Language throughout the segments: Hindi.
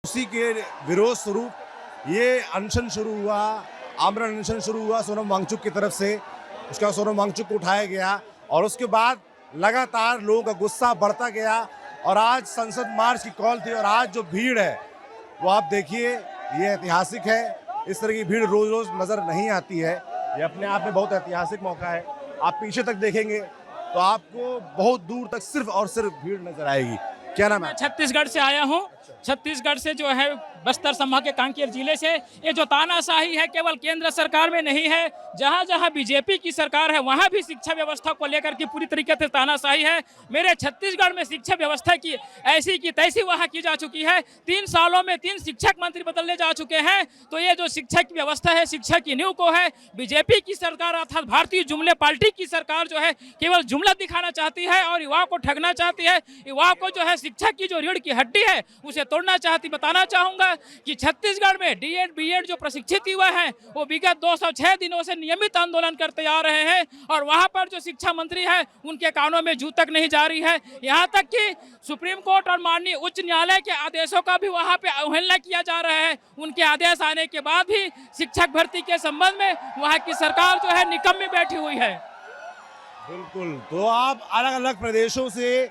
उसी के विरोध स्वरूप ये अनशन शुरू हुआ, आमरण अनशन शुरू हुआ सोनम वांगचुक की तरफ से। उसके बाद सोनम वांगचुक को उठाया गया और उसके बाद लगातार लोगों का गुस्सा बढ़ता गया और आज संसद मार्च की कॉल थी और आज जो भीड़ है वो आप देखिए, ये ऐतिहासिक है। इस तरह की भीड़ रोज रोज नजर नहीं आती है। ये अपने आप में बहुत ऐतिहासिक मौका है। आप पीछे तक देखेंगे तो आपको बहुत दूर तक सिर्फ और सिर्फ भीड़ नजर आएगी। क्या नाम है? छत्तीसगढ़ से आया हूँ। छत्तीसगढ़ से जो है बस्तर संभाग के कांकेर जिले से। ये जो तानाशाही है केवल केंद्र सरकार में नहीं है, जहाँ जहाँ बीजेपी की सरकार है वहाँ भी शिक्षा व्यवस्था को लेकर के पूरी तरीके से तानाशाही है। मेरे छत्तीसगढ़ में शिक्षा व्यवस्था की ऐसी की तैसी वहाँ की जा चुकी है। 3 सालों में 3 शिक्षक मंत्री बदलने जा चुके हैं। तो ये जो शिक्षा की व्यवस्था है, शिक्षा की नींव को है बीजेपी की सरकार अर्थात भारतीय जुमले पार्टी की सरकार जो है केवल जुमला दिखाना चाहती है और युवाओं को ठगना चाहती है। युवाओं को जो है शिक्षा की जो रीढ़ की हड्डी है उसे तोड़ना चाहती। बताना चाहूंगा कि छत्तीसगढ़ में डीएड बीएड जो प्रशिक्षित युवा हैं वो विगत 206 दिनों से नियमित आंदोलन करते आ रहे हैं और वहां पर जो शिक्षा मंत्री है उनके कानों में जू तक नहीं जा रही है। यहां तक कि सुप्रीम कोर्ट और माननीय उच्च न्यायालय के आदेशों का भी वहां पे अवहेलना किया जा रहा है। उनके आदेश आने के बाद भी शिक्षक भर्ती के संबंध में वहां की सरकार जो है निकम्मी बैठी हुई है। बिल्कुल। तो आप अलग अलग प्रदेशों से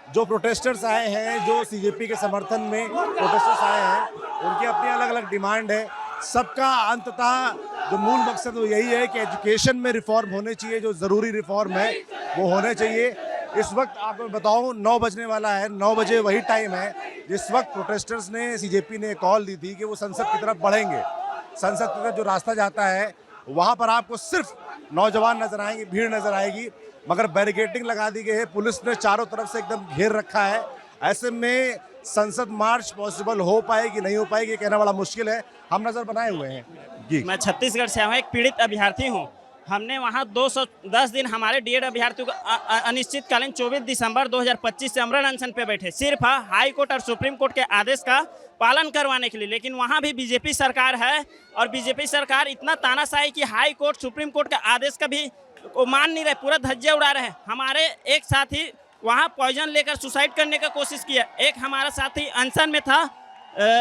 जो प्रोटेस्टर्स आए हैं, जो सीजेपी के समर्थन में प्रोटेस्टर्स आए हैं, उनकी अपनी अलग अलग डिमांड है। सबका अंततः जो मूल मकसद वो यही है कि एजुकेशन में रिफॉर्म होने चाहिए। जो ज़रूरी रिफॉर्म है वो होने चाहिए। इस वक्त आपको बताऊं 9 बजने वाला है। 9 बजे वही टाइम है जिस वक्त प्रोटेस्टर्स ने, सीजेपी ने कॉल दी थी कि वो संसद की तरफ बढ़ेंगे। संसद की तरफ जो रास्ता जाता है वहाँ पर आपको सिर्फ नौजवान नजर आएंगे, भीड़ नजर आएगी, मगर बैरिकेडिंग लगा दी गई है। पुलिस ने चारों तरफ से एकदम घेर रखा है। ऐसे में संसद मार्च पॉसिबल हो पाएगी नहीं हो पाएगी कहना बड़ा मुश्किल है। हम नजर बनाए हुए हैं जी। मैं छत्तीसगढ़ से हूँ, एक पीड़ित अभ्यर्थी हूँ। हमने वहाँ 210 दिन हमारे डीएड अभ्यर्थियों को अनिश्चितकालीन 24 दिसंबर 2025 से अमरण अनशन पे बैठे, सिर्फ हाई कोर्ट और सुप्रीम कोर्ट के आदेश का पालन करवाने के लिए। लेकिन वहाँ भी बीजेपी सरकार है और बीजेपी सरकार इतना तानाशाही कि हाई कोर्ट सुप्रीम कोर्ट के आदेश का भी वो मान नहीं रहे, पूरा धज्जे उड़ा रहे हैं। हमारे एक साथी वहाँ पॉइजन लेकर सुसाइड करने का कोशिश किया। एक हमारा साथी अनशन में था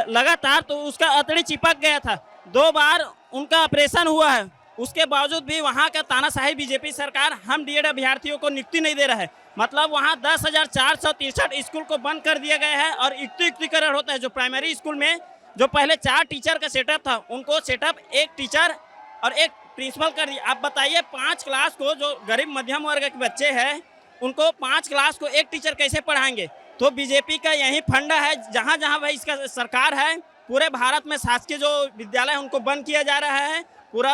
लगातार, तो उसका अतड़ी चिपक गया था। 2 बार उनका ऑपरेशन हुआ है। उसके बावजूद भी वहाँ का तानाशाही बीजेपी सरकार हम डीएड अभ्यर्थियों को नियुक्ति नहीं दे रहा है। मतलब वहाँ 10,463 स्कूल को बंद कर दिया गया है और युक्तिकरण होता है। जो प्राइमरी स्कूल में जो पहले 4 टीचर का सेटअप था, उनको सेटअप 1 टीचर और 1 प्रिंसिपल कर दिया। आप बताइए 5 क्लास को, जो गरीब मध्यम वर्ग के बच्चे हैं उनको 5 क्लास को 1 टीचर कैसे पढ़ाएंगे? तो बीजेपी का यही फंडा है। जहाँ जहाँ भाई इसका सरकार है, पूरे भारत में शासकीय जो विद्यालय है उनको बंद किया जा रहा है, पूरा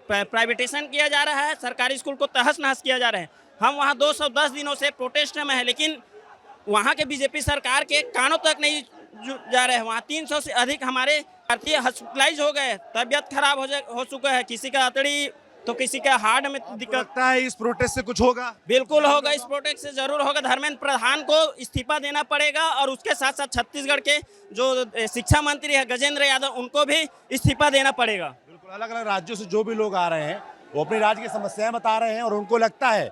प्राइवेटेशन किया जा रहा है, सरकारी स्कूल को तहस नहस किया जा रहा है। हम वहाँ 210 दिनों से प्रोटेस्ट में है, लेकिन वहाँ के बीजेपी सरकार के कानों तक नहीं जा रहे हैं। वहाँ 300 से अधिक हमारे भारतीय हॉस्पिटलाइज हो गए, तबीयत खराब हो चुका है, किसी का अतड़ी तो किसी का हार्ट में दिक्कत। लगता है इस प्रोटेस्ट से कुछ होगा? बिल्कुल होगा, इस प्रोटेस्ट से जरूर होगा। धर्मेंद्र प्रधान को इस्तीफा देना पड़ेगा और उसके साथ साथ छत्तीसगढ़ के जो शिक्षा मंत्री है गजेंद्र यादव, उनको भी इस्तीफा देना पड़ेगा। बिल्कुल। अलग अलग राज्यों से जो भी लोग आ रहे हैं वो अपनी राज्य की समस्याएं बता रहे हैं और उनको लगता है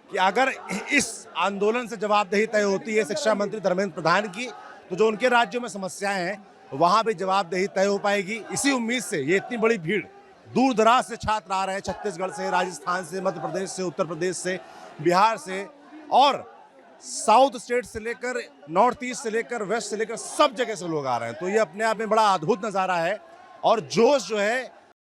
कि अगर इस आंदोलन से जवाबदेही तय होती है शिक्षा मंत्री धर्मेंद्र प्रधान की, तो जो उनके राज्यों में समस्याएं हैं वहाँ भी जवाबदेही तय हो पाएगी। इसी उम्मीद से ये इतनी बड़ी भीड़, दूर दराज से छात्र आ रहे हैं, छत्तीसगढ़ से, राजस्थान से, मध्य प्रदेश से, उत्तर प्रदेश से, बिहार से और साउथ स्टेट से लेकर नॉर्थ ईस्ट से लेकर वेस्ट से लेकर सब जगह से लोग आ रहे हैं। तो ये अपने आप में बड़ा अद्भुत नज़ारा है और जोश जो है